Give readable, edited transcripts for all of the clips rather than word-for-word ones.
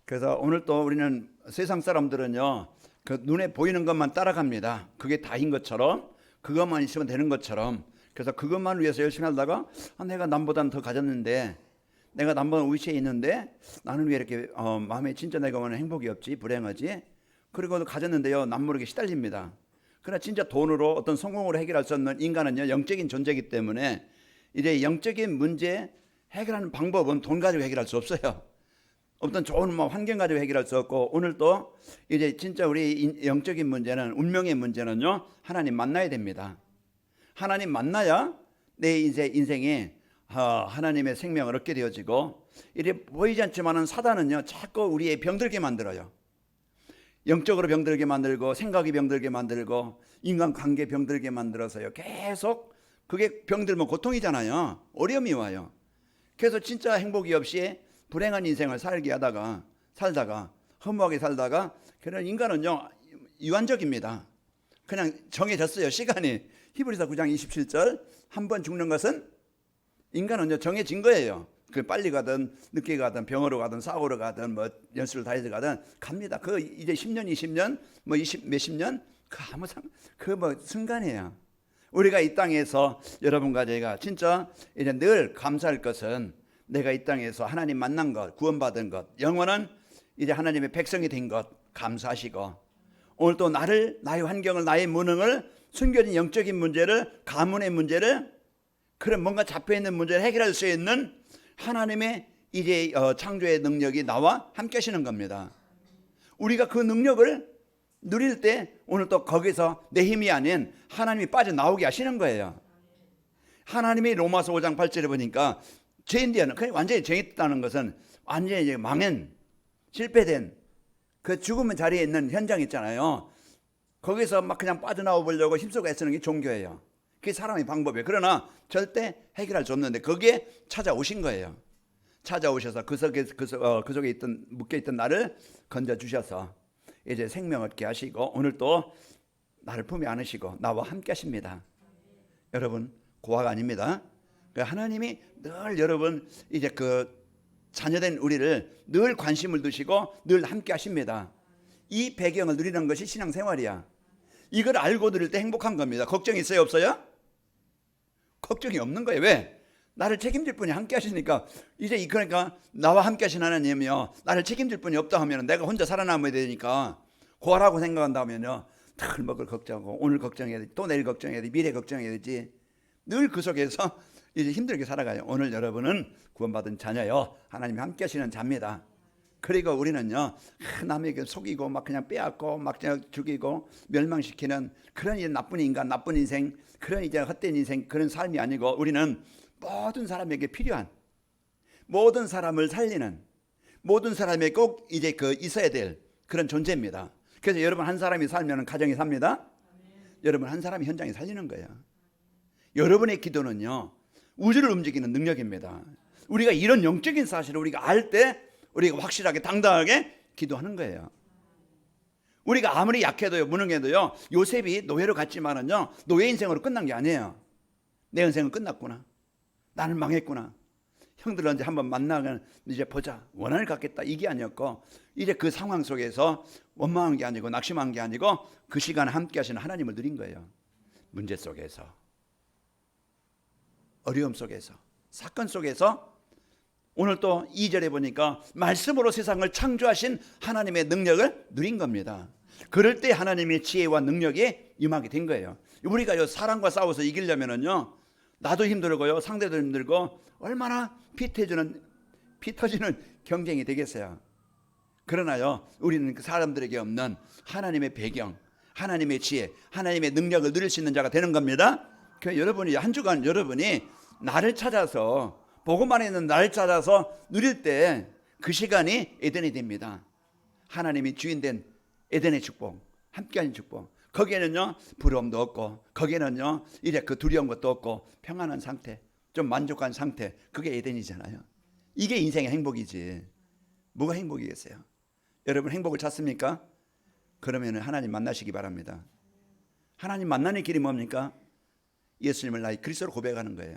그래서 오늘 또 우리는 세상 사람들은요, 그 눈에 보이는 것만 따라갑니다. 그게 다인 것처럼, 그것만 있으면 되는 것처럼. 그래서 그것만 위해서 열심히 하다가 내가 남보다는 더 가졌는데, 내가 남보다 위치에 있는데 나는 왜 이렇게 마음에 진짜 내가 원하는 행복이 없지, 불행하지? 그리고 가졌는데요, 남 모르게 시달립니다. 그러나 진짜 돈으로 어떤 성공으로 해결할 수 없는 인간은요, 영적인 존재이기 때문에 이제 영적인 문제 해결하는 방법은 돈 가지고 해결할 수 없어요. 어떤 좋은 환경 가지고 해결할 수 없고, 오늘 또 이제 진짜 우리 영적인 문제는, 운명의 문제는요, 하나님 만나야 됩니다. 하나님 만나야 내 인생이 하나님의 생명을 얻게 되어지고, 이래 보이지 않지만은 사단은요, 자꾸 우리의 병들게 만들어요. 영적으로 병들게 만들고, 생각이 병들게 만들고, 인간관계 병들게 만들어서요, 계속 그게 병들면 고통이잖아요. 어려움이 와요. 그래서 진짜 행복이 없이 불행한 인생을 살다가 허무하게 살다가, 그런 인간은요, 유한적입니다. 그냥 정해졌어요, 시간이. 히브리서 9장 27절, 한 번 죽는 것은, 인간은요, 정해진 거예요. 그 빨리 가든 늦게 가든 병으로 가든 사고로 가든 연수를 다해서 가든 갑니다. 그 이제 10년 20년 몇십 년 그 순간이에요. 우리가 이 땅에서 여러분과 제가 진짜 이제 늘 감사할 것은, 내가 이 땅에서 하나님 만난 것, 구원받은 것, 영원한 이제 하나님의 백성이 된 것 감사하시고, 오늘 또 나의 환경을, 나의 무능을, 숨겨진 영적인 문제를, 가문의 문제를, 그런 뭔가 잡혀있는 문제를 해결할 수 있는 하나님의 이제 창조의 능력이 나와 함께 하시는 겁니다. 우리가 그 능력을 누릴 때 오늘 또 거기서 내 힘이 아닌 하나님이 빠져나오게 하시는 거예요. 하나님이 로마서 5장 8절에 보니까 죄인되는, 완전히 죄인다는 것은 완전히 이제 망한, 실패된 그 죽음의 자리에 있는 현장 있잖아요. 거기서 막 그냥 빠져나와 보려고 힘쓰고 애쓰는 게 종교예요. 그게 사람의 방법이에요. 그러나 절대 해결할 수 없는데 거기에 찾아오신 거예요. 찾아오셔서 그 속에 묶여있던 나를 건져주셔서 이제 생명 얻게 하시고, 오늘 또 나를 품에 안으시고 나와 함께 하십니다. 여러분, 고아가 아닙니다. 하나님이 늘 여러분 이제 그 자녀된 우리를 늘 관심을 두시고 늘 함께 하십니다. 이 배경을 누리는 것이 신앙생활이야. 이걸 알고 누릴 때 행복한 겁니다. 걱정이 있어요, 없어요? 걱정이 없는 거예요. 왜? 나를 책임질 분이 함께 하시니까. 이제 그러니까 나와 함께 하신 하나님이요, 나를 책임질 분이 없다 하면 내가 혼자 살아남아야 되니까 고아라고 생각한다면요, 늘 먹을 걱정하고, 오늘 걱정해야 되지, 또 내일 걱정해야 되지, 미래 걱정해야 되지. 늘 그 속에서 이제 힘들게 살아가요. 오늘 여러분은 구원받은 자녀요, 하나님이 함께 하시는 자입니다. 그리고 우리는요, 남에게 속이고 막 그냥 빼앗고 막 그냥 죽이고 멸망시키는 그런 이제 나쁜 인간, 나쁜 인생, 그런 이제 헛된 인생, 그런 삶이 아니고, 우리는 모든 사람에게 필요한, 모든 사람을 살리는, 모든 사람에게 꼭 이제 있어야 될 그런 존재입니다. 그래서 여러분 한 사람이 살면 가정이 삽니다. 여러분 한 사람이 현장에 살리는 거예요. 여러분의 기도는요, 우주를 움직이는 능력입니다. 우리가 이런 영적인 사실을 우리가 알 때 우리가 확실하게 당당하게 기도하는 거예요. 우리가 아무리 약해도요, 무능해도요, 요셉이 노예로 갔지만은요, 노예 인생으로 끝난 게 아니에요. 내 인생은 끝났구나, 나는 망했구나, 형들 언제 한번 만나면 이제 보자, 원한을 갖겠다, 이게 아니었고, 이제 그 상황 속에서 원망한 게 아니고 낙심한 게 아니고 그 시간에 함께 하시는 하나님을 누린 거예요. 문제 속에서, 어려움 속에서, 사건 속에서. 오늘 또 2절에 보니까 말씀으로 세상을 창조하신 하나님의 능력을 누린 겁니다. 그럴 때 하나님의 지혜와 능력이 임하게 된 거예요. 우리가 사람과 싸워서 이기려면은요, 나도 힘들고요, 상대도 힘들고, 얼마나 피 터지는 경쟁이 되겠어요. 그러나요, 우리는 그 사람들에게 없는 하나님의 배경, 하나님의 지혜, 하나님의 능력을 누릴 수 있는 자가 되는 겁니다. 그래서 여러분이 한 주간 여러분이 나를 찾아서, 복음 안에 있는 나를 찾아서 누릴 때 그 시간이 에덴이 됩니다. 하나님이 주인된 에덴의 축복, 함께하는 축복. 거기에는요, 부러움도 없고, 거기에는요, 이제 그 두려운 것도 없고, 평안한 상태, 좀 만족한 상태, 그게 에덴이잖아요. 이게 인생의 행복이지. 뭐가 행복이겠어요? 여러분 행복을 찾습니까? 그러면 하나님 만나시기 바랍니다. 하나님 만나는 길이 뭡니까? 예수님을 나의 그리스도로 고백하는 거예요.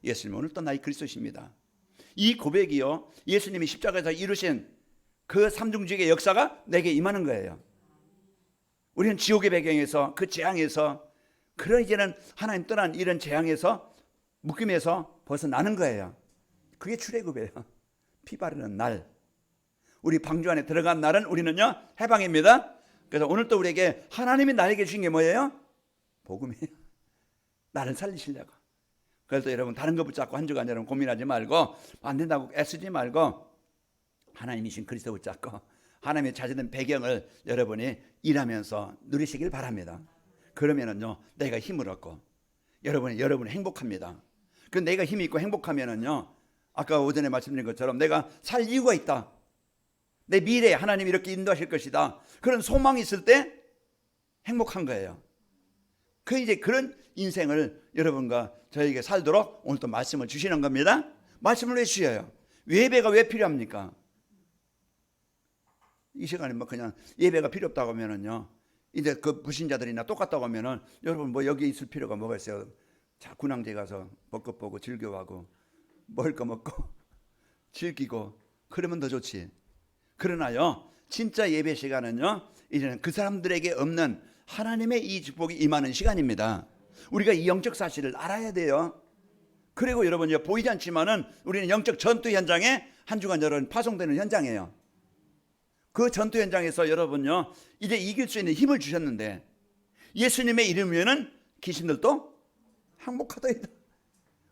예수님, 오늘 또 나의 그리스도십니다. 이 고백이요, 예수님이 십자가에서 이루신 그 삼중직의 역사가 내게 임하는 거예요. 우리는 지옥의 배경에서 그 재앙에서 그런 이제는 하나님 떠난 이런 재앙에서 묶임에서 벗어나는 거예요. 그게 출애굽이에요. 피 바르는 날, 우리 방주 안에 들어간 날은 우리는요 해방입니다. 그래서 오늘 또 우리에게 하나님이 나에게 주신 게 뭐예요? 복음이에요. 나를 살리시려고. 그래서 여러분 다른 거 붙잡고 한 주간 여러분 고민하지 말고 안 된다고 애쓰지 말고 하나님이신 그리스도 붙잡고 하나님의 자제된 배경을 여러분이 일하면서 누리시길 바랍니다. 그러면은요 내가 힘을 얻고 여러분이 행복합니다. 그 내가 힘이 있고 행복하면은요 아까 오전에 말씀드린 것처럼 내가 살 이유가 있다. 내 미래에 하나님이 이렇게 인도하실 것이다. 그런 소망이 있을 때 행복한 거예요. 그 이제 그런 인생을 여러분과 저에게 살도록 오늘 또 말씀을 주시는 겁니다. 말씀을 왜 주셔요? 예배가 왜 필요합니까? 이 시간에 뭐 그냥 예배가 필요 없다고 하면은요 이제 그 불신자들이나 똑같다고 하면은 여러분 뭐 여기 있을 필요가 뭐가 있어요? 자 군항제 가서 벚꽃 보고 즐겨하고 먹을 거 먹고 즐기고 그러면 더 좋지. 그러나요 진짜 예배 시간은요 이제는 그 사람들에게 없는 하나님의 이 축복이 임하는 시간입니다. 우리가 이 영적 사실을 알아야 돼요. 그리고 여러분 보이지 않지만은 우리는 영적 전투 현장에 한 주간 여러분 파송되는 현장이에요. 그 전투 현장에서 여러분요 이제 이길 수 있는 힘을 주셨는데 예수님의 이름이면은 귀신들도 항복하다.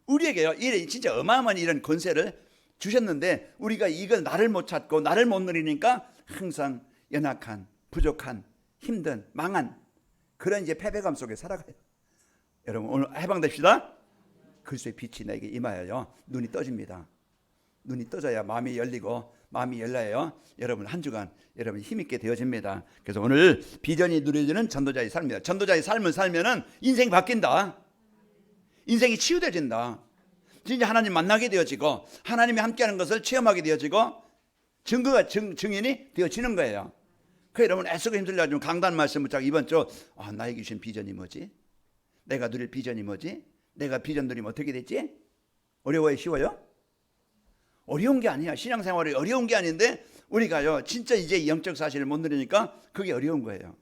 우리에게요 진짜 어마어마한 이런 권세를 주셨는데 우리가 이걸 나를 못 찾고 나를 못 누리니까 항상 연약한, 부족한, 힘든, 망한 그런 이제 패배감 속에 살아가요. 여러분 오늘 해방됩시다. 그리스도의 빛이 내게 임하여요 눈이 떠집니다. 눈이 떠져야 마음이 열리고 마음이 열려요 여러분 한 주간 여러분 힘있게 되어집니다. 그래서 오늘 비전이 누려지는 전도자의 삶입니다. 전도자의 삶을 살면은 인생이 바뀐다. 인생이 치유되어진다. 진짜 하나님 만나게 되어지고 하나님이 함께하는 것을 체험하게 되어지고 증인이 되어지는 거예요. 그 여러분 애쓰고 힘들려 좀 강단 말씀 붙잡고 이번 주 나에게 주신 비전이 뭐지? 내가 누릴 비전이 뭐지? 내가 비전 누리면 어떻게 됐지? 어려워요? 쉬워요? 어려운 게 아니야. 신앙생활이 어려운 게 아닌데 우리가요 진짜 이제 영적 사실을 못 누리니까 그게 어려운 거예요.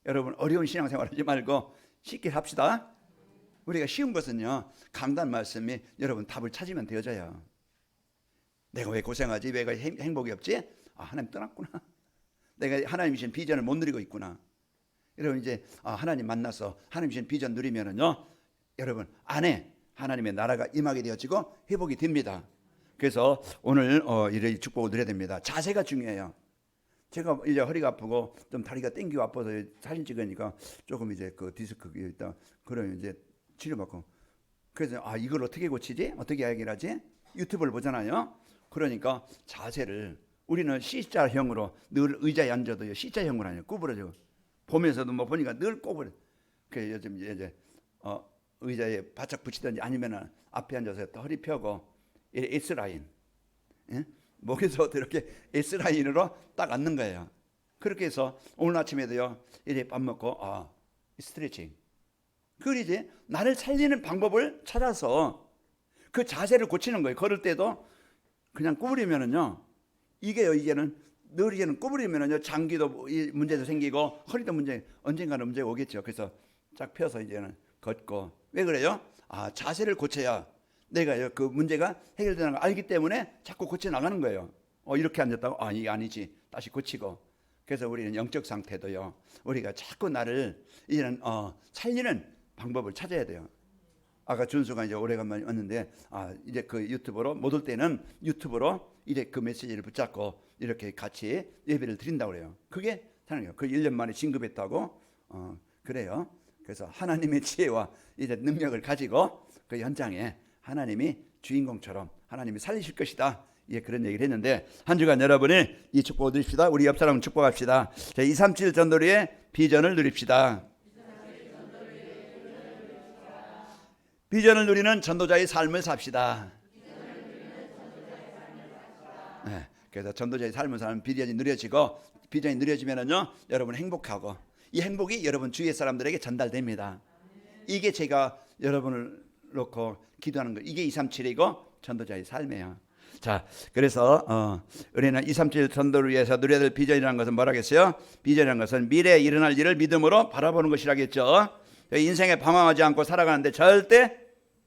여러분 어려운 신앙생활 하지 말고 쉽게 합시다. 우리가 쉬운 것은요 강단 말씀이 여러분 답을 찾으면 되어져요. 내가 왜 고생하지? 왜 행복이 없지? 하나님 떠났구나. 내가 하나님 주신 비전을 못 누리고 있구나. 여러분 이제 하나님 만나서 하나님 주신 비전 누리면은요 여러분 안에 하나님의 나라가 임하게 되어지고 회복이 됩니다. 그래서 오늘 이런 축복을 누려야 됩니다. 자세가 중요해요. 제가 이제 허리가 아프고 좀 다리가 땡기고 아파서 사진 찍으니까 조금 이제 그 디스크 있다. 그러면 이제 치료받고 그래서 이걸 어떻게 고치지? 어떻게 해결하지? 유튜브를 보잖아요. 그러니까 자세를 우리는 C자형으로 늘 의자에 앉아도요 C자형으로 아니에요. 구부러지고 보면서도 뭐 보니까 늘 꼬부려. 그 요즘 이제 의자에 바짝 붙이든지 아니면은 앞에 앉아서 허리 펴고 S라인, 예? 목에서부터 이렇게 S라인으로 딱 앉는 거예요. 그렇게 해서 오늘 아침에도요 이제 밥 먹고 스트레칭. 그걸 이제 나를 살리는 방법을 찾아서 그 자세를 고치는 거예요. 걸을 때도 그냥 구부리면은요 이제는 늘 이제는 구부리면은요 장기도 문제도 생기고 허리도 언젠가는 문제가 오겠죠. 그래서 쫙 펴서 이제는 걷고. 왜 그래요? 자세를 고쳐야 내가 그 문제가 해결되는 걸 알기 때문에 자꾸 고쳐 나가는 거예요. 이렇게 앉았다고 이게 아니지 다시 고치고. 그래서 우리는 영적 상태도요 우리가 자꾸 나를 이제는 살리는 방법을 찾아야 돼요. 아까 준수가 이제 오래간만에 왔는데 이제 그 유튜브로 못 올 때는 유튜브로 이제 그 메시지를 붙잡고 이렇게 같이 예배를 드린다고 그래요. 그게 하는 거예요. 그 1년 만에 진급했다고 그래요. 그래서 하나님의 지혜와 이제 능력을 가지고 그 현장에 하나님이 주인공처럼 하나님이 살리실 것이다. 예, 그런 얘기를 했는데 한 주간 여러분이 이 축복을 누립시다. 우리 옆 사람 축복합시다. 237 전도리의 비전을 누립시다. 비전을 누리는 전도자의 삶을 삽시다. 네, 그래서 전도자의 삶을 사는 비전이 누려지고 비전이 누려지면은요 여러분 행복하고 이 행복이 여러분 주위의 사람들에게 전달됩니다. 이게 제가 여러분을 놓고 기도하는 거. 이게 237이고 전도자의 삶이에요. 자, 그래서 우리는 2, 3, 7 전도를 위해서 누려야 될 비전이라는 것은 뭐라겠어요? 비전이라는 것은 미래에 일어날 일을 믿음으로 바라보는 것이라겠죠. 인생에 방황하지 않고 살아가는데 절대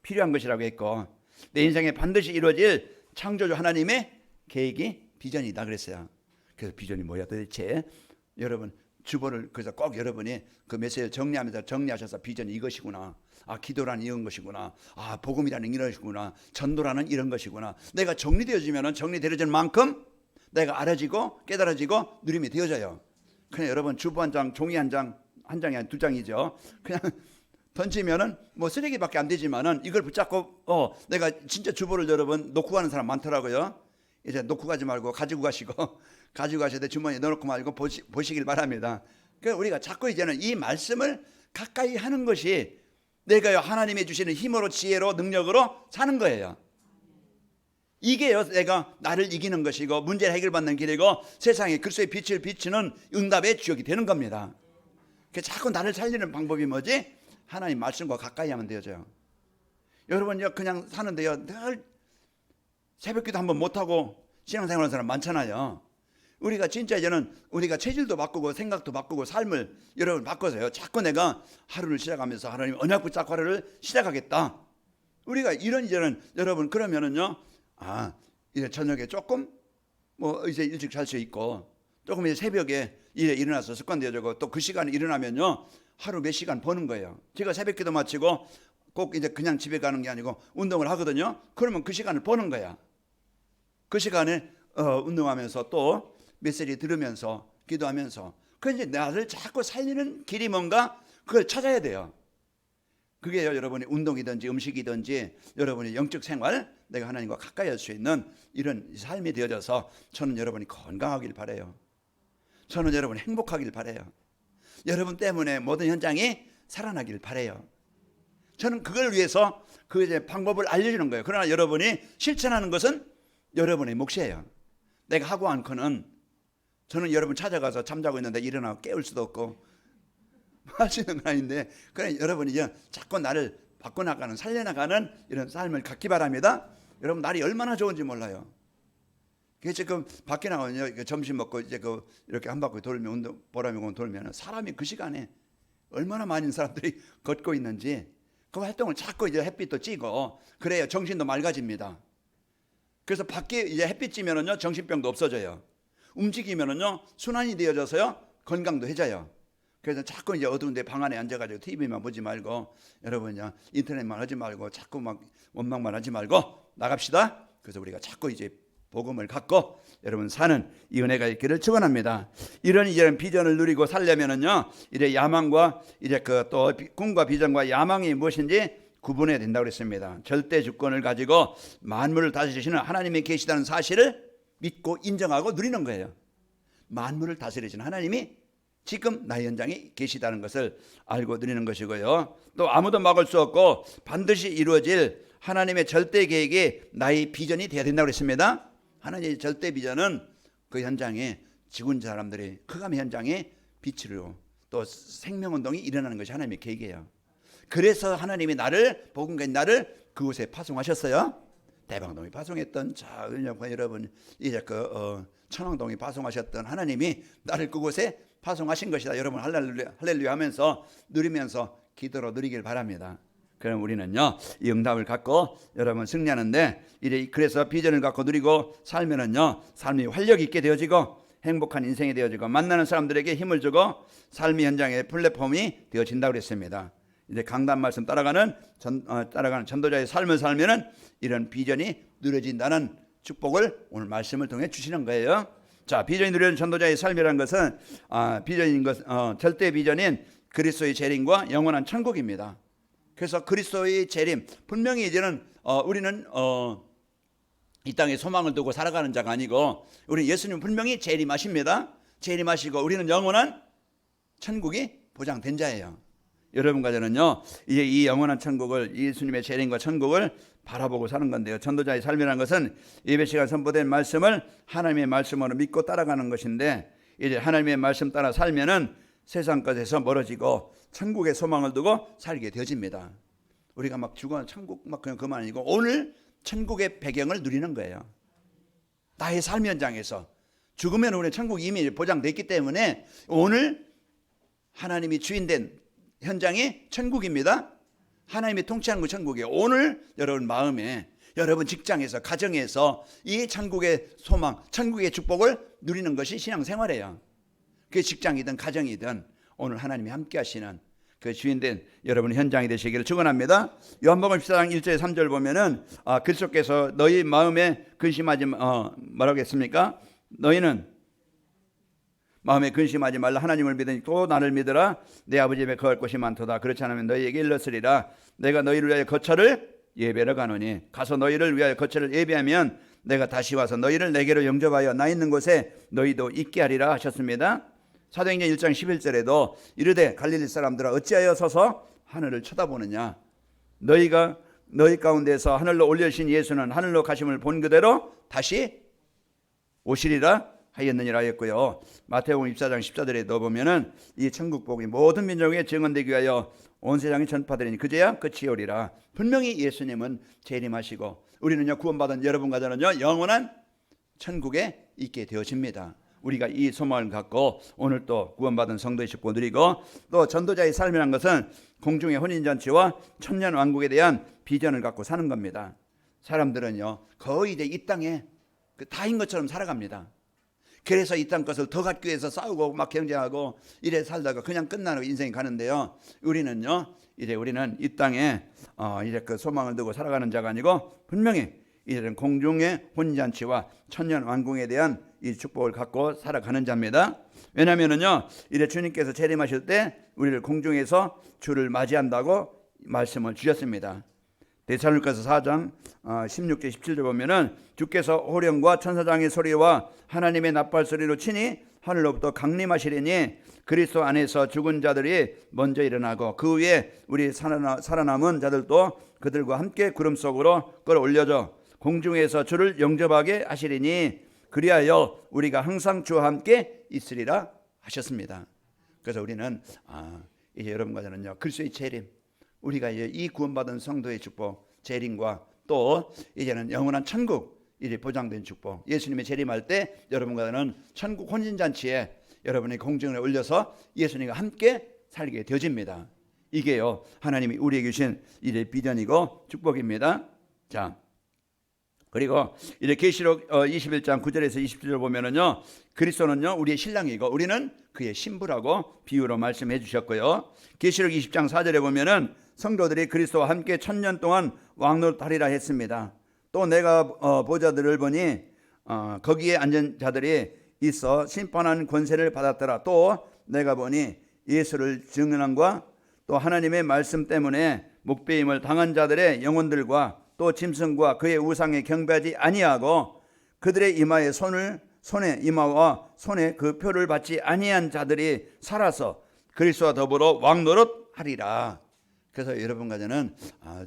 필요한 것이라고 했고, 내 인생에 반드시 이루어질 창조주 하나님의 계획이 비전이다 그랬어요. 그래서 비전이 뭐야 도대체? 여러분 주보를 그래서 꼭 여러분이 그 메시지를 정리하면서 정리하셔서 비전이 이것이구나. 아, 기도라는 이런 것이구나. 아, 복음이라는 이런 것이구나. 전도라는 이런 것이구나. 내가 정리되어지면 정리되어지는 만큼 내가 알아지고 깨달아지고 누림이 되어져요. 그냥 여러분 주보 한 장, 종이 한 장, 한 장이 아니라 두 장이죠. 그냥 던지면은 뭐 쓰레기밖에 안 되지만은 이걸 붙잡고 내가 진짜 주보를 여러분 놓고 가는 사람 많더라고요. 이제 놓고 가지 말고 가지고 가시고 가지고 가셔야 돼. 주머니에 넣어놓고 말고 보시길 바랍니다. 그러니까 우리가 자꾸 이제는 이 말씀을 가까이 하는 것이 내가요 하나님이 주시는 힘으로 지혜로 능력으로 사는 거예요. 이게요 내가 나를 이기는 것이고 문제를 해결받는 길이고 세상에 그리스도의 빛을 비추는 응답의 주역이 되는 겁니다. 그래서 자꾸 나를 살리는 방법이 뭐지? 하나님 말씀과 가까이 하면 되어져요. 여러분요 그냥 사는데요 늘 새벽기도 한번 못하고 신앙생활하는 사람 많잖아요. 우리가 진짜 이제는 우리가 체질도 바꾸고 생각도 바꾸고 삶을 여러분 바꿔서요 자꾸 내가 하루를 시작하면서 하나님 언약 붙잡고 하루를 시작하겠다. 우리가 이런 이제는 여러분 그러면은요 이제 저녁에 조금 뭐 이제 일찍 잘 수 있고 조금 이제 새벽에 일어나서 습관되어지고 또 그 시간에 일어나면요 하루 몇 시간 버는 거예요. 제가 새벽기도 마치고 꼭 이제 그냥 집에 가는 게 아니고 운동을 하거든요. 그러면 그 시간을 버는 거야. 그 시간에 운동하면서 또 메시지 들으면서 기도하면서 그 이제 나를 자꾸 살리는 길이 뭔가 그걸 찾아야 돼요. 그게요 여러분이 운동이든지 음식이든지 여러분의 영적 생활 내가 하나님과 가까이 할 수 있는 이런 삶이 되어져서 저는 여러분이 건강하길 바라요. 저는 여러분이 행복하길 바라요. 여러분 때문에 모든 현장이 살아나길 바라요. 저는 그걸 위해서 그 이제 방법을 알려주는 거예요. 그러나 여러분이 실천하는 것은 여러분의 몫이에요. 내가 하고 않고는 저는 여러분 찾아가서 잠자고 있는데 일어나고 깨울 수도 없고 할 수 있는 건 아닌데 그래 여러분이 자꾸 나를 바꿔나가는 살려나가는 이런 삶을 갖기 바랍니다. 여러분 날이 얼마나 좋은지 몰라요. 그래서 지금 밖에 나오면요 점심 먹고 이제 이렇게 한 바퀴 돌면 운동 보람이고 돌면 사람이 그 시간에 얼마나 많은 사람들이 걷고 있는지 그 활동을 자꾸 이제 햇빛도 찌고 그래야 정신도 맑아집니다. 그래서 밖에 이제 햇빛 찌면은요 정신병도 없어져요. 움직이면은요 순환이 되어져서요 건강도 해져요. 그래서 자꾸 이제 어두운데 방 안에 앉아가지고 TV만 보지 말고 여러분요 인터넷만 하지 말고 자꾸 막 원망만 하지 말고 나갑시다. 그래서 우리가 자꾸 이제 복음을 갖고 여러분 사는 이 은혜가 있기를 축원합니다. 이런 비전을 누리고 살려면은요 이제 야망과 이제 그 또 꿈과 비전과 야망이 무엇인지 구분해야 된다고 그랬습니다. 절대 주권을 가지고 만물을 다스리시는 하나님이 계시다는 사실을 믿고 인정하고 누리는 거예요. 만물을 다스리시는 하나님이 지금 나의 현장에 계시다는 것을 알고 누리는 것이고요. 또 아무도 막을 수 없고 반드시 이루어질 하나님의 절대 계획이 나의 비전이 되어야 된다고 그랬습니다. 하나님의 절대 비전은 그 현장에 지구인 사람들이 흑암 현장에 빛으로 또 생명운동이 일어나는 것이 하나님의 계획이에요. 그래서 하나님이 나를 복음가인 나를 그곳에 파송하셨어요. 대방동이 파송했던 자 여러분 이제 천왕동이 파송하셨던 하나님이 나를 그곳에 파송하신 것이다. 여러분 할렐루야 하면서 누리면서 기도로 누리길 바랍니다. 그럼 우리는요 이 응답을 갖고 여러분 승리하는데 그래서 비전을 갖고 누리고 살면은요 삶이 활력 있게 되어지고 행복한 인생이 되어지고 만나는 사람들에게 힘을 주고 삶의 현장의 플랫폼이 되어진다고 그랬습니다. 이제 강단 말씀 따라가는 전도자의 삶을 살면은 이런 비전이 누려진다는 축복을 오늘 말씀을 통해 주시는 거예요. 자, 비전이 누려진 전도자의 삶이라는 것은 비전인 것 절대 비전인 그리스도의 재림과 영원한 천국입니다. 그래서 그리스도의 재림 분명히 이제는 우리는 이 땅에 소망을 두고 살아가는 자가 아니고 우리 예수님 분명히 재림하십니다. 재림하시고 우리는 영원한 천국이 보장된 자예요. 여러분과 저는요 이제 이 영원한 천국을 예수님의 재림과 천국을 바라보고 사는 건데요. 전도자의 삶이라는 것은 예배 시간 선포된 말씀을 하나님의 말씀으로 믿고 따라가는 것인데 이제 하나님의 말씀 따라 살면은 세상 것에서 멀어지고 천국의 소망을 두고 살게 되어집니다. 우리가 막 죽어 천국 막 그냥 그만 아니고 오늘 천국의 배경을 누리는 거예요. 나의 삶 현장에서 죽으면 우리는 천국이 이미 보장됐기 때문에 오늘 하나님이 주인된 현장이 천국입니다. 하나님이 통치하는 거 천국이에요. 오늘 여러분 마음에, 여러분 직장에서, 가정에서 이 천국의 소망, 천국의 축복을 누리는 것이 신앙생활이에요. 그게 직장이든 가정이든 오늘 하나님이 함께 하시는 그 주인된 여러분 현장이 되시기를 축원합니다. 요한복음 14장 1절 3절 보면은 그리스도께서 너희 마음에 근심하지 뭐라고 했습니까? 너희는 마음에 근심하지 말라. 하나님을 믿으니 또 나를 믿으라. 내 아버지 집에 거할 곳이 많도다. 그렇지 않으면 너희에게 일렀으리라. 내가 너희를 위하여 거처를 예배하러 가노니 가서 너희를 위하여 거처를 예배하면 내가 다시 와서 너희를 내게로 영접하여 나 있는 곳에 너희도 있게 하리라 하셨습니다. 사도행전 1장 11절에도 이르되 갈릴리 사람들아 어찌하여 서서 하늘을 쳐다보느냐. 너희가 너희 가운데서 하늘로 올려주신 예수는 하늘로 가심을 본 그대로 다시 오시리라 하였느니라 하였고요. 마태복음 24장 14절에도 보면은 이 천국 복이 모든 민족에 증언되기 위하여 온 세상에 전파되리니 그제야 끝이 오리라. 분명히 예수님은 재림하시고 우리는요 구원받은 여러분과 저는요 영원한 천국에 있게 되어집니다. 우리가 이 소망을 갖고 오늘 또 구원받은 성도의 축복을 누리고 또 전도자의 삶이라는 것은 공중의 혼인잔치와 천년 왕국에 대한 비전을 갖고 사는 겁니다. 사람들은요 거의 이제 이 땅에 다인 것처럼 살아갑니다. 그래서 이 땅 것을 더 갖기 위해서 싸우고 막 경쟁하고 이래 살다가 그냥 끝나는 인생이 가는데요. 우리는요 이제 우리는 이 땅에 이제 그 소망을 두고 살아가는 자가 아니고 분명히 이제는 공중의 혼인잔치와 천년 왕궁에 대한 이 축복을 갖고 살아가는 자입니다. 왜냐하면은요 이제 주님께서 재림하실 때 우리를 공중에서 주를 맞이한다고 말씀을 주셨습니다. 데살로니가서 4장 16절 17절 보면은 주께서 호령과 천사장의 소리와 하나님의 나팔 소리로 친히 하늘로부터 강림하시리니 그리스도 안에서 죽은 자들이 먼저 일어나고 그 위에 우리 살아남은 자들도 그들과 함께 구름 속으로 끌어올려져 공중에서 주를 영접하게 하시리니 그리하여 우리가 항상 주와 함께 있으리라 하셨습니다. 그래서 우리는 이제 여러분과 저는요 그리스도의 재림, 우리가 이제 이 구원받은 성도의 축복, 재림과 또 이제는 영원한 천국 이제 보장된 축복, 예수님의 재림할 때 여러분과 저는 천국 혼인잔치에 여러분의 공중에 올려서 예수님과 함께 살게 되어집니다. 이게요 하나님이 우리에게 주신 이제 비전이고 축복입니다. 자, 그리고 이제 계시록 21장 9절에서 20절 보면은요 그리스도는요 우리의 신랑이고 우리는 그의 신부라고 비유로 말씀해 주셨고요. 계시록 20장 4절에 보면은 성도들이 그리스도와 함께 1000년 동안 왕노릇하리라 했습니다. 또 내가 보좌들을 보니 거기에 앉은 자들이 있어 심판하는 권세를 받았더라. 또 내가 보니 예수를 증언함과 또 하나님의 말씀 때문에 목배임을 당한 자들의 영혼들과 또 짐승과 그의 우상에 경배하지 아니하고 그들의 이마에 손에 이마와 손에 그 표를 받지 아니한 자들이 살아서 그리스도와 더불어 왕노릇하리라. 그래서 여러분과 저는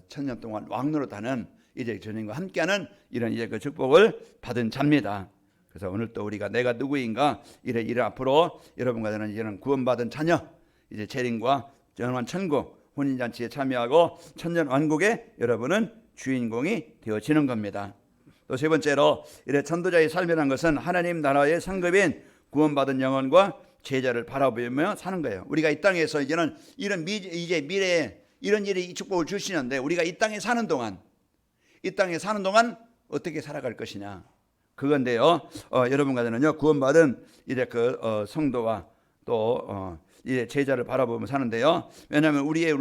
1000년 동안 왕노릇하는 이제 주님과 함께하는 이런 이제 그 축복을 받은 자입니다. 그래서 오늘 또 우리가 내가 누구인가 이래 앞으로 여러분과 저는 이제는 구원받은 자녀, 이제 재림과 영원한 천국 혼인잔치에 참여하고 천년 왕국에 여러분은 주인공이 되어지는 겁니다. 또 세 번째로 이래 전도자의 삶이라는 것은 하나님 나라의 상급인 구원받은 영혼과 제자를 바라보며 사는 거예요. 우리가 이 땅에서 이제는 이런 이제 미래에 이런 일이 이 축복을 주시는데 우리가 이 땅에 사는 동안 어떻게 살아갈 것이냐 그건데요. 여러분과 저는요 구원받은 이제 그 성도와 또 이제 제자를 바라보며 사는데요. 왜냐하면 우리의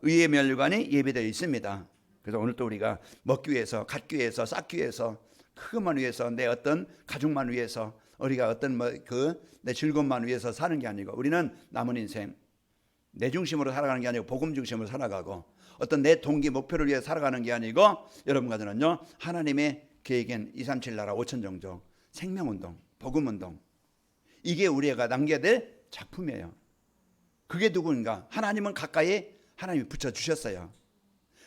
의의 면류관이 예비되어 있습니다. 그래서 오늘 또 우리가 먹기 위해서, 갖기 위해서, 쌓기 위해서, 그것만 위해서, 내 어떤 가족만 위해서, 우리가 어떤 내 즐거움만 위해서 사는 게 아니고 우리는 남은 인생 내 중심으로 살아가는 게 아니고 복음 중심으로 살아가고 어떤 내 동기 목표를 위해 살아가는 게 아니고 여러분과 저는요 하나님의 계획엔 237 나라 5천 종족 생명운동, 복음운동 이게 우리가 남겨야 될 작품이에요. 그게 누구인가? 하나님은 가까이 하나님이 붙여주셨어요.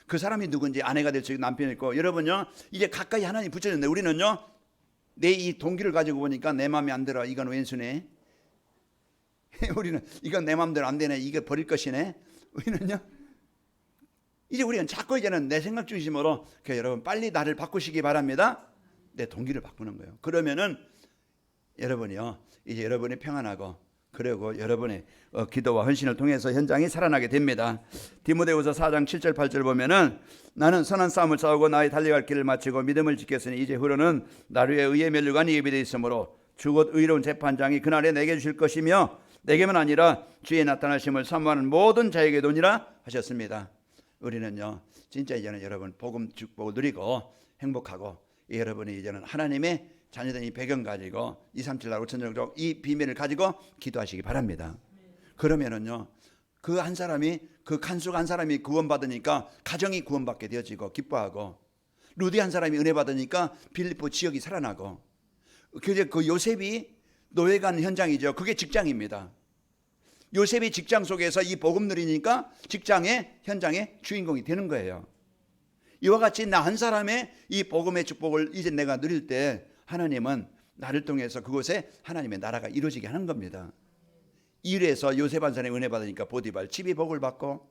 그 사람이 누군지 아내가 될 수 있고 남편이 있고 여러분요 이제 가까이 하나님 붙여줬는데 우리는요 내 이 동기를 가지고 보니까 내 마음에 안 들어. 이건 왼수네. 우리는 이건 내 마음대로 안 되네. 이거 버릴 것이네. 우리는요 이제 우리는 자꾸 이제는 내 생각 중심으로 여러분 빨리 나를 바꾸시기 바랍니다. 내 동기를 바꾸는 거예요. 그러면은 여러분이요, 이제 여러분이 평안하고, 그리고 여러분의 기도와 헌신을 통해서 현장이 살아나게 됩니다. 디모데후서 4장 7절 8절 보면은 나는 선한 싸움을 싸우고 나의 달려갈 길을 마치고 믿음을 지켰으니 이제 후로는 나를 위해 의의 면류관이 예비되어 있으므로 주 곧 의로운 재판장이 그날에 내게 주실 것이며 내게만 아니라 주의 나타나심을 사모하는 모든 자에게도니라 하셨습니다. 우리는요, 진짜 이제는 여러분 복음 축복을 누리고 행복하고, 여러분이 이제는 하나님의 자녀된 이 배경 가지고 237 나로 천정적 이 비밀을 가지고 기도하시기 바랍니다. 그러면은요, 그 한 사람이, 그 간수가 한 사람이 구원받으니까 가정이 구원받게 되어지고 기뻐하고, 루디 한 사람이 은혜 받으니까 빌립보 지역이 살아나고, 그 요셉이 노예 간 현장이죠. 그게 직장입니다. 요셉이 직장 속에서 이 복음 누리니까 직장의 현장의 주인공이 되는 거예요. 이와 같이 나 한 사람의 이 복음의 축복을 이제 내가 누릴 때 하나님은 나를 통해서 그곳에 하나님의 나라가 이루어지게 하는 겁니다. 일에서 요셉 한 사람이 은혜 받으니까 보디발 집이 복을 받고,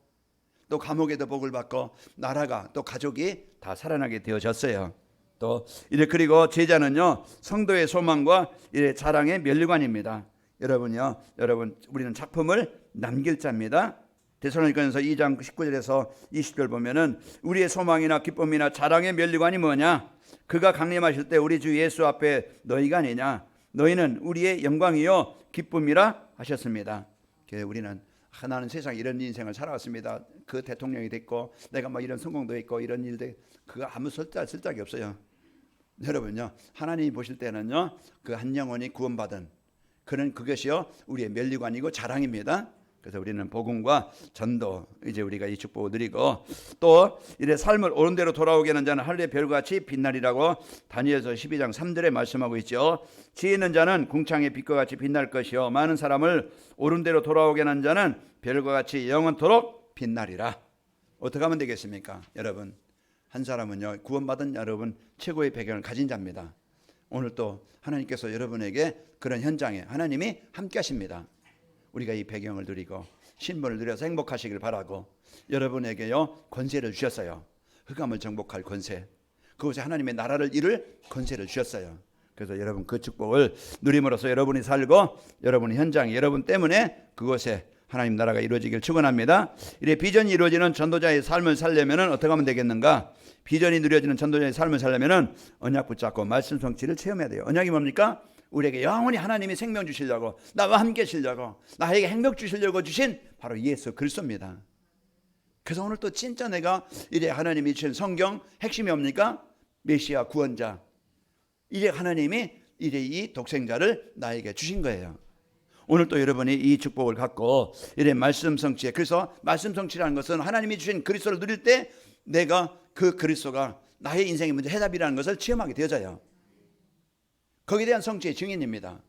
또 감옥에도 복을 받고, 나라가 또 가족이 다 살아나게 되어졌어요. 또 이제 그리고 제자는요, 성도의 소망과 이제 자랑의 면류관입니다. 여러분요, 여러분 우리는 작품을 남길 자입니다. 데살로니가전서 2장 19절에서 20절 보면은 우리의 소망이나 기쁨이나 자랑의 면류관이 뭐냐? 그가 강림하실 때 우리 주 예수 앞에 너희가 아니냐? 너희는 우리의 영광이요 기쁨이라 하셨습니다. 우리는 나는 세상에 이런 인생을 살아왔습니다. 그 대통령이 됐고 내가 뭐 이런 성공도 있고 이런 일들, 그거 아무 쓸데기 없어요. 여러분요, 하나님이 보실 때는요, 그 한 영혼이 구원받은 그것이요 우리의 면류관이고 자랑입니다. 그래서 우리는 복음과 전도, 이제 우리가 이 축복을 누리고, 또 이래 삶을 옳은 대로 돌아오게 하는 자는 하늘의 별같이 빛나리라고 다니엘서 12장 3절에 말씀하고 있죠. 지혜 있는 자는 궁창의 빛과 같이 빛날 것이요 많은 사람을 옳은 대로 돌아오게 하는 자는 별과 같이 영원토록 빛나리라. 어떻게 하면 되겠습니까? 여러분, 한 사람은요, 구원받은 여러분 최고의 배경을 가진 자입니다. 오늘 또 하나님께서 여러분에게 그런 현장에 하나님이 함께 하십니다. 우리가 이 배경을 누리고 신분을 누려서 행복하시길 바라고, 여러분에게요 권세를 주셨어요. 흑암을 정복할 권세, 그것이 하나님의 나라를 이룰 권세를 주셨어요. 그래서 여러분 그 축복을 누림으로써 여러분이 살고 여러분의 현장이 여러분 때문에 그곳에 하나님 나라가 이루어지길 축원합니다. 이래 비전이 이루어지는 전도자의 삶을 살려면 어떻게 하면 되겠는가? 비전이 누려지는 전도자의 삶을 살려면 언약 붙잡고 말씀 성취를 체험해야 돼요. 언약이 뭡니까? 우리에게 영원히 하나님이 생명 주시려고, 나와 함께 하시려고, 나에게 행복 주시려고 주신 바로 예수 그리스도입니다. 그래서 오늘 또 진짜 내가 이제 하나님이 주신 성경 핵심이 뭡니까? 메시아 구원자. 이제 하나님이 이제 이 독생자를 나에게 주신 거예요. 오늘 또 여러분이 이 축복을 갖고 이래 말씀 성취에, 그래서 말씀 성취라는 것은 하나님이 주신 그리스도를 누릴 때 내가 그 그리스도가 나의 인생의 문제 해답이라는 것을 체험하게 되어져요. 거기에 대한 성취의 증인입니다.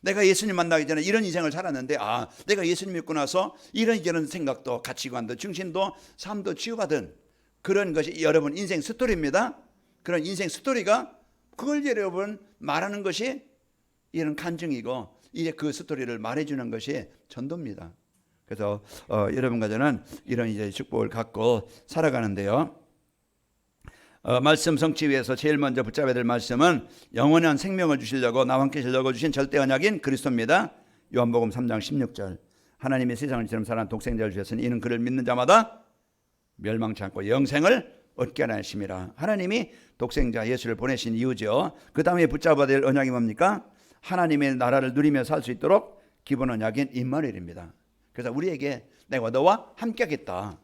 내가 예수님 만나기 전에 이런 인생을 살았는데, 내가 예수님 믿고 나서 이런 생각도 가치관도 중심도 삶도 치유받은 그런 것이 여러분 인생 스토리입니다. 그런 인생 스토리가, 그걸 여러분 말하는 것이 이런 간증이고, 이제 그 스토리를 말해주는 것이 전도입니다. 그래서 여러분과 저는 이런 이제 축복을 갖고 살아가는데요. 말씀 성취 위해서 제일 먼저 붙잡아야 될 말씀은 영원한 생명을 주시려고 나와 함께 하시려고 주신 절대 언약인 그리스도입니다. 요한복음 3장 16절, 하나님이 세상을 이처럼 사랑한 독생자를 주셨으니 이는 그를 믿는 자마다 멸망치 않고 영생을 얻게 하려 하심이라. 하나님이 독생자 예수를 보내신 이유죠. 그 다음에 붙잡아야 될 언약이 뭡니까? 하나님의 나라를 누리며 살 수 있도록 기본 언약인 임마누엘입니다. 그래서 우리에게 내가 너와 함께 하겠다.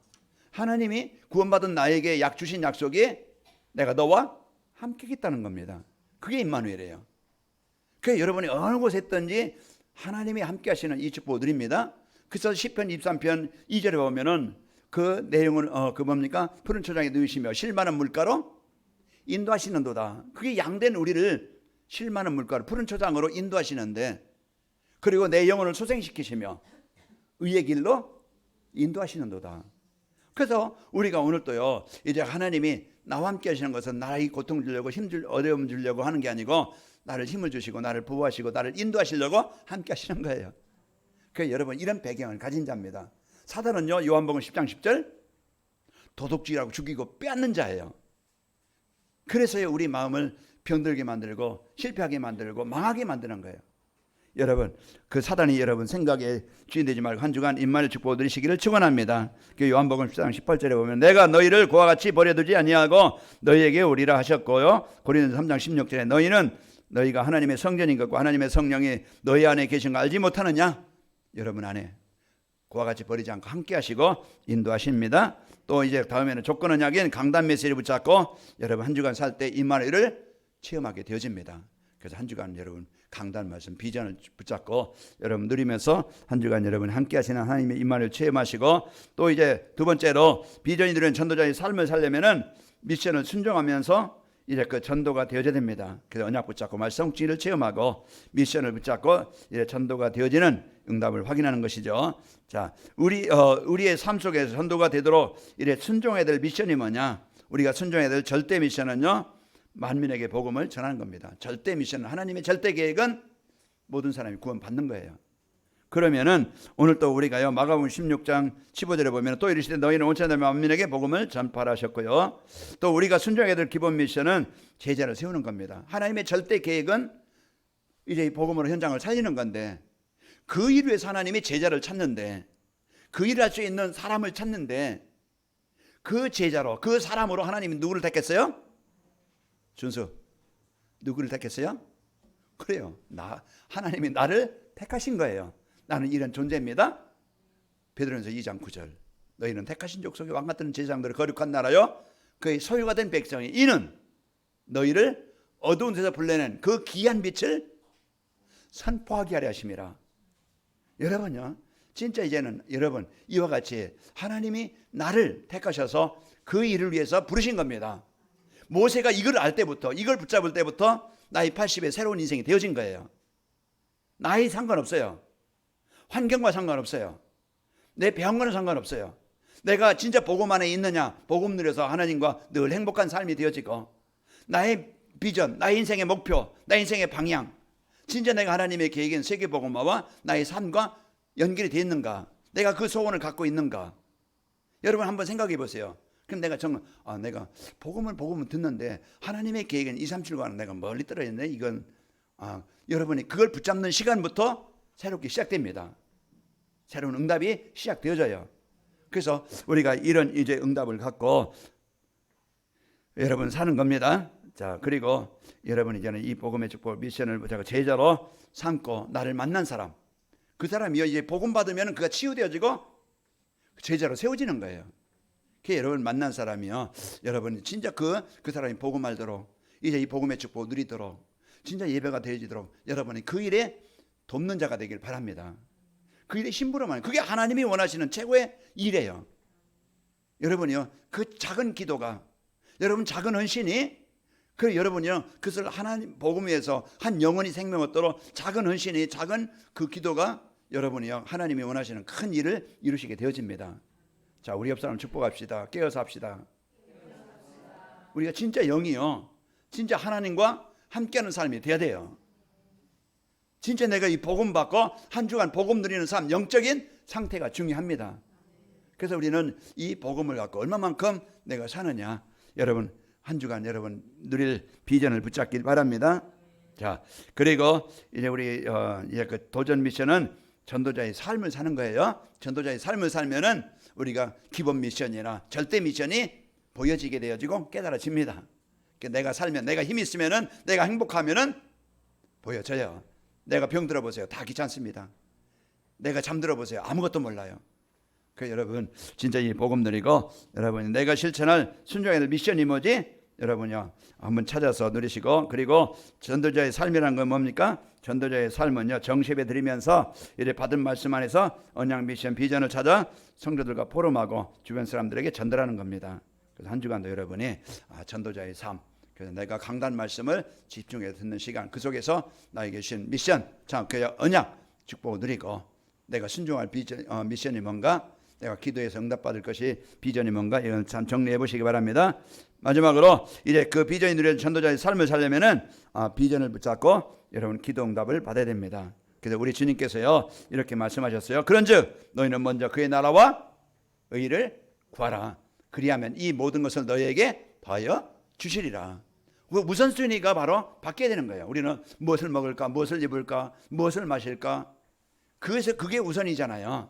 하나님이 구원받은 나에게 주신 약속이 내가 너와 함께 하겠다는 겁니다. 그게 임마누엘이에요. 그래서 여러분이 어느 곳에 있든지 하나님이 함께 하시는 이 축복을 드립니다. 그래서 시편 23편 2절에 보면은 그 내용은 뭡니까? 푸른 초장에 누이시며 실만한 물가로 인도하시는도다. 그게 양된 우리를 실만한 물가로 푸른 초장으로 인도하시는데, 그리고 내 영혼을 소생시키시며 의의 길로 인도하시는도다. 그래서 우리가 오늘 또요, 이제 하나님이 나와 함께 하시는 것은 나의 고통 주려고 어려움 주려고 하는 게 아니고, 나를 힘을 주시고 나를 보호하시고 나를 인도하시려고 함께 하시는 거예요. 그래서 여러분 이런 배경을 가진 자입니다. 사단은요, 요한복음 10장 10절 도둑질하고 죽이고 빼앗는 자예요. 그래서요 우리 마음을 병들게 만들고 실패하게 만들고 망하게 만드는 거예요. 여러분, 그 사단이 여러분 생각에 주인되지 말고 한 주간 임마누엘 축복을 누리시기를 축원합니다. 그 요한복음 10장 18절에 보면 내가 너희를 그와 같이 버려두지 아니하고 너희에게 오리라 하셨고요. 고린도서 3장 16절에 너희는 너희가 하나님의 성전인 것과 하나님의 성령이 너희 안에 계신 거 알지 못하느냐? 여러분 안에 그와 같이 버리지 않고 함께 하시고 인도하십니다. 또 이제 다음에는 조건 언약인 강단 메시지를 붙잡고 여러분 한 주간 살 때 임마누엘을 체험하게 되어집니다. 그래서 한 주간 여러분 강단 말씀 비전을 붙잡고 여러분 누리면서 한 주간 여러분 함께 하시는 하나님의 임마누엘 체험하시고 또 이제 두 번째로 비전이 누리는 전도자의 삶을 살려면은 미션을 순종하면서 이제 그 전도가 되어져야 됩니다. 그래서 언약 붙잡고 말씀 성취를 체험하고 미션을 붙잡고 이제 전도가 되어지는 응답을 확인하는 것이죠. 자, 우리의 삶 속에서 전도가 되도록 이래 순종해야 될 미션이 뭐냐? 우리가 순종해야 될 절대 미션은요. 만민에게 복음을 전하는 겁니다. 절대 미션은 하나님의 절대 계획은 모든 사람이 구원받는 거예요. 그러면은 오늘 또 우리가요 마가복음 16장 15절에 보면 또 이르시되 너희는 온 천하 만민에게 복음을 전파하라 하셨고요. 또 우리가 순종해야 될 기본 미션은 제자를 세우는 겁니다. 하나님의 절대 계획은 이제 이 복음으로 현장을 살리는 건데 그 일을 위해서 하나님이 제자를 찾는데 그 일을 할 수 있는 사람을 찾는데 그 제자로 그 사람으로 하나님이 누구를 택했어요? 준수, 누구를 택했어요? 그래요. 하나님이 나를 택하신 거예요. 나는 이런 존재입니다. 베드로전서 2장 9절. 너희는 택하신 족속의 왕 같은 제사장들의 거룩한 나라요 그의 소유가 된 백성이 이는 너희를 어두운 데서 불러낸 그 귀한 빛을 선포하게 하려 하심이라. 여러분요 진짜 이제는 여러분 이와 같이 하나님이 나를 택하셔서 그 일을 위해서 부르신 겁니다. 모세가 이걸 알 때부터 이걸 붙잡을 때부터 나이 80에 새로운 인생이 되어진 거예요. 나이 상관없어요. 환경과 상관없어요. 내 배운 상관없어요. 내가 진짜 복음 안에 있느냐 복음 누려서 하나님과 늘 행복한 삶이 되어지고 나의 비전, 나의 인생의 목표, 나의 인생의 방향 진짜 내가 하나님의 계획인 세계복음화와 나의 삶과 연결이 되어 있는가? 내가 그 소원을 갖고 있는가? 여러분 한번 생각해 보세요. 그럼 내가 정말 내가 복음을 듣는데 하나님의 계획은 237과는 내가 멀리 떨어져 있네. 이건 여러분이 그걸 붙잡는 시간부터 새롭게 시작됩니다. 새로운 응답이 시작되어져요. 그래서 우리가 이런 이제 응답을 갖고 여러분 사는 겁니다. 자, 그리고 여러분 이제는 이 복음의 축복 미션을 제자로 삼고 나를 만난 사람, 그 사람이 이제 복음 받으면 그가 치유되어지고 제자로 세워지는 거예요. 여러분 만난 사람이요, 여러분 진짜 그 사람이 복음 알도록 이제 이 복음의 축복을 누리도록 진짜 예배가 되어지도록 여러분이 그 일에 돕는 자가 되길 바랍니다. 그 일에 심부름하는 그게 하나님이 원하시는 최고의 일이에요. 여러분이요 그 작은 기도가 여러분 작은 헌신이 그 여러분이요 그것을 하나님 복음 위해서 한 영혼이 생명 얻도록 작은 헌신이 작은 그 기도가 여러분이요 하나님이 원하시는 큰 일을 이루시게 되어집니다. 자, 우리 옆 사람 축복합시다. 깨어서 합시다. 우리가 진짜 영이요 진짜 하나님과 함께하는 삶이 돼야 돼요. 진짜 내가 이 복음 받고 한 주간 복음 누리는 삶, 영적인 상태가 중요합니다. 그래서 우리는 이 복음을 갖고 얼마만큼 내가 사느냐, 여러분 한 주간 여러분 누릴 비전을 붙잡길 바랍니다. 자, 그리고 이제 우리 이제 그 도전 미션은 전도자의 삶을 사는 거예요. 전도자의 삶을 살면은 우리가 기본 미션이나 절대 미션이 보여지게 되어지고 깨달아집니다. 내가 살면, 내가 힘이 있으면은, 내가 행복하면은 보여져요. 내가 병들어 보세요. 다 귀찮습니다. 내가 잠들어 보세요. 아무것도 몰라요. 그 여러분 진짜 이 복음 누리고 여러분 내가 실천할 순종해야 될 미션이 뭐지? 여러분요 한번 찾아서 누리시고, 그리고 전도자의 삶이란 건 뭡니까? 전도자의 삶은요 정시예배 드리면서 이제 받은 말씀 안에서 언약 미션 비전을 찾아 성도들과 포럼하고 주변 사람들에게 전달하는 겁니다. 그래서 한 주간도 여러분이 전도자의 삶, 그래서 내가 강단 말씀을 집중해서 듣는 시간, 그 속에서 나에게 주신 미션, 참 그 언약 축복을 누리고 내가 순종할 비전, 미션이 뭔가, 내가 기도해서 응답받을 것이 비전이 뭔가, 이건 참 정리해 보시기 바랍니다. 마지막으로 이제 그 비전이 누려진 전도자의 삶을 살려면은 비전을 붙잡고 여러분 기도 응답을 받아야 됩니다. 그래서 우리 주님께서요 이렇게 말씀하셨어요. 그런즉 너희는 먼저 그의 나라와 의를 구하라. 그리하면 이 모든 것을 너희에게 더하여 주시리라. 그 우선순위가 바로 바뀌어야 되는 거예요. 우리는 무엇을 먹을까, 무엇을 입을까, 무엇을 마실까, 그게 우선이잖아요.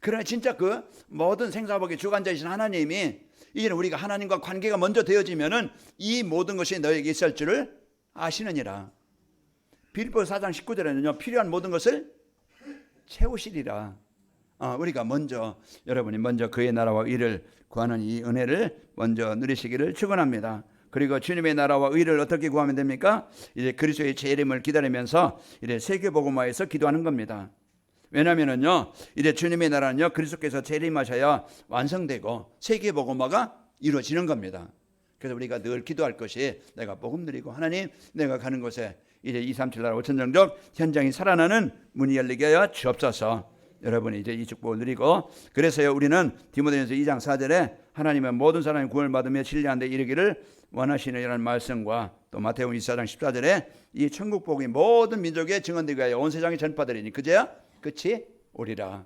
그러나 진짜 그 모든 생사복의 주관자이신 하나님이 이제는 우리가 하나님과 관계가 먼저 되어지면은 이 모든 것이 너에게 있을 줄을 아시느니라. 빌립보서 4장 19절에는요, 필요한 모든 것을 채우시리라. 우리가 먼저, 여러분이 먼저 그의 나라와 의를 구하는 이 은혜를 먼저 누리시기를 축원합니다. 그리고 주님의 나라와 의를 어떻게 구하면 됩니까? 이제 그리스도의 재림을 기다리면서 이제 세계복음화에서 기도하는 겁니다. 왜냐하면은요, 이제 주님의 나라는요, 그리스도께서 재림하셔야 완성되고 세계복음화가 이루어지는 겁니다. 그래서 우리가 늘 기도할 것이, 내가 복음 누리고 하나님, 내가 가는 곳에 이제 237 나라 5천 정적 현장이 살아나는 문이 열리게 하여 주옵소서. 여러분이 이제 이 축복을 누리고, 그래서요, 우리는 디모데전서 2장 4절에 하나님은 모든 사람이 구원을 받으며 진리한 데 이르기를 원하시느라는 말씀과, 또 마태복음 24장 14절에 이 천국 복음이 모든 민족에 증언되게 하여 온 세상에 전파되리니 그제야 끝이 오리라.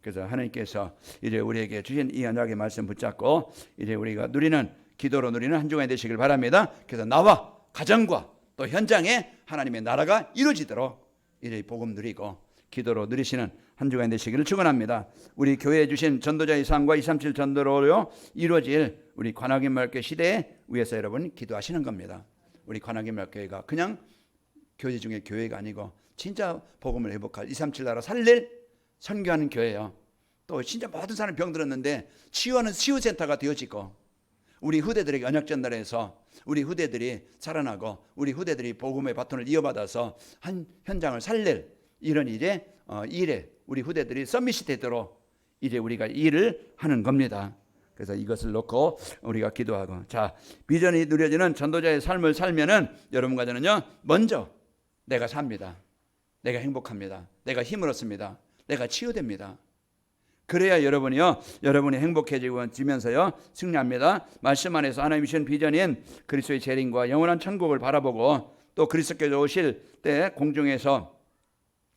그래서 하나님께서 이제 우리에게 주신 이 언약의 말씀 붙잡고 이제 우리가 누리는, 기도로 누리는 한 주간이 되시길 바랍니다. 그래서 나와 가정과 또 현장에 하나님의 나라가 이루어지도록 이제 복음 누리고 기도로 누리시는 한 주간이 되시기를 축원합니다. 우리 교회에 주신 전도자의 상과 237 전도로 이루어질 우리 관악인 마을교회 시대에 위해서 여러분 기도하시는 겁니다. 우리 관악인 마을교회가 그냥 교회 중에 교회가 아니고 진짜 복음을 회복할 237 나라 살릴 선교하는 교회예요. 또 진짜 모든 사람이 병들었는데 치유하는 치유센터가 되어지고, 우리 후대들에게 언약 전달해서 우리 후대들이 살아나고 우리 후대들이 복음의 바톤을 이어받아서 한 현장을 살릴 이런 일에 우리 후대들이 서밋이 되도록 이제 우리가 일을 하는 겁니다. 그래서 이것을 놓고 우리가 기도하고, 자, 비전이 누려지는 전도자의 삶을 살면은 여러분과저는요, 먼저 내가 삽니다. 내가 행복합니다. 내가 힘을 얻습니다. 내가 치유됩니다. 그래야 여러분이 행복해지면서요 승리합니다. 말씀 안에서 하나님이 주신 비전인 그리스도의 재림과 영원한 천국을 바라보고, 또 그리스도께서 오실 때 공중에서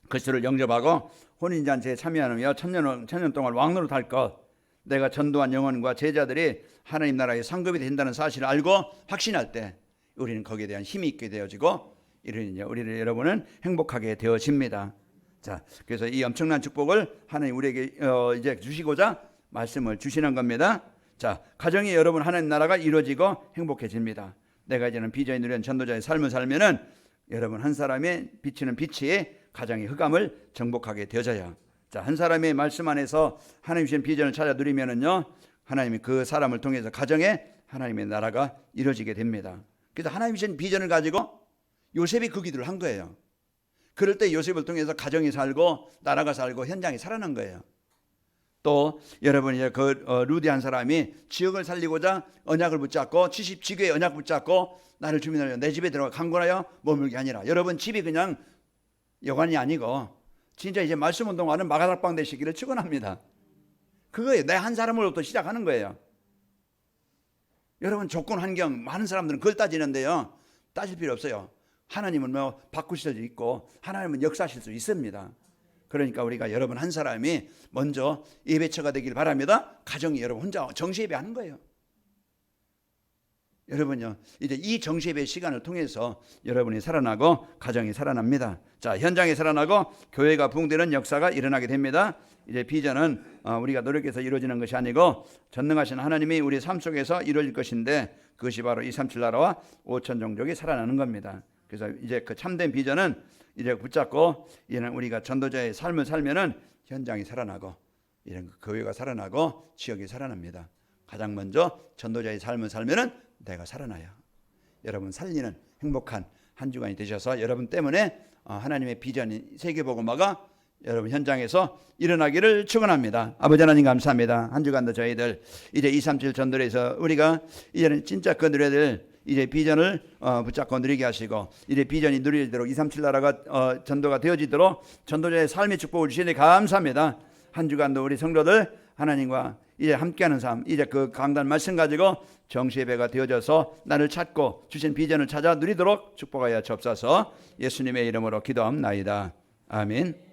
그리스도를 영접하고 혼인잔치에 참여하며 천년 동안 왕노릇 할 것, 내가 전도한 영혼과 제자들이 하나님 나라의 상급이 된다는 사실을 알고 확신할 때 우리는 거기에 대한 힘이 있게 되어지고, 우리를 여러분은 행복하게 되어집니다. 자, 그래서 이 엄청난 축복을 하나님 우리에게 이제 주시고자 말씀을 주시는 겁니다. 자, 가정이 여러분 하나님 나라가 이루어지고 행복해집니다. 내가 이제는 비전이 누리는 전도자의 삶을 살면은 여러분 한 사람의 비치는 빛이 가정의 흑암을 정복하게 되어져요. 자, 한 사람의 말씀 안에서 하나님 주신 비전을 찾아 누리면은요, 하나님이 그 사람을 통해서 가정에 하나님의 나라가 이루어지게 됩니다. 그래서 하나님 주신 비전을 가지고 요셉이 그 기도를 한 거예요. 그럴 때 요셉을 통해서 가정이 살고 나라가 살고 현장이 살아난 거예요. 또 여러분이 루디 한 사람이 지역을 살리고자 언약을 붙잡고 70지교의 언약 붙잡고 나를 주민하여 내 집에 들어가 강권하여 머물게 아니라, 여러분 집이 그냥 여관이 아니고 진짜 이제 말씀 운동하는 마가닥방 되시기를 축원합니다. 그거예요. 내 한 사람으로부터 시작하는 거예요. 여러분 조건 환경 많은 사람들은 그걸 따지는데요, 따질 필요 없어요. 하나님은 바꾸실 수 있고 하나님은 역사하실 수 있습니다. 그러니까 우리가 여러분 한 사람이 먼저 예배처가 되길 바랍니다. 가정이 여러분 혼자 정시예배 하는 거예요. 여러분요, 이제 이 정시예배 시간을 통해서 여러분이 살아나고 가정이 살아납니다. 자, 현장이 살아나고 교회가 부흥되는 역사가 일어나게 됩니다. 이제 비전은 우리가 노력해서 이루어지는 것이 아니고 전능하신 하나님이 우리 삶 속에서 이루어질 것인데, 그것이 바로 237 나라와 5천 종족이 살아나는 겁니다. 그래서 이제 그 참된 비전은 이제 붙잡고, 이제는 우리가 전도자의 삶을 살면은 현장이 살아나고 이런 교회가 살아나고 지역이 살아납니다. 가장 먼저 전도자의 삶을 살면은 내가 살아나요. 여러분 살리는 행복한 한 주간이 되셔서 여러분 때문에 하나님의 비전인 세계복음화가 여러분 현장에서 일어나기를 축원합니다. 아버지 하나님 감사합니다. 한 주간도 저희들 이제 237 전도에서 우리가 이제는 진짜 그 누려들 이제 비전을 붙잡고 누리게 하시고, 이제 비전이 누리도록 237 나라가 전도가 되어지도록 전도자의 삶의 축복을 주시니 감사합니다. 한 주간도 우리 성도들 하나님과 이제 함께하는 삶, 이제 그 강단 말씀 가지고 정시예배가 되어져서 나를 찾고 주신 비전을 찾아 누리도록 축복하여 주옵소서. 예수님의 이름으로 기도합나이다. 아멘.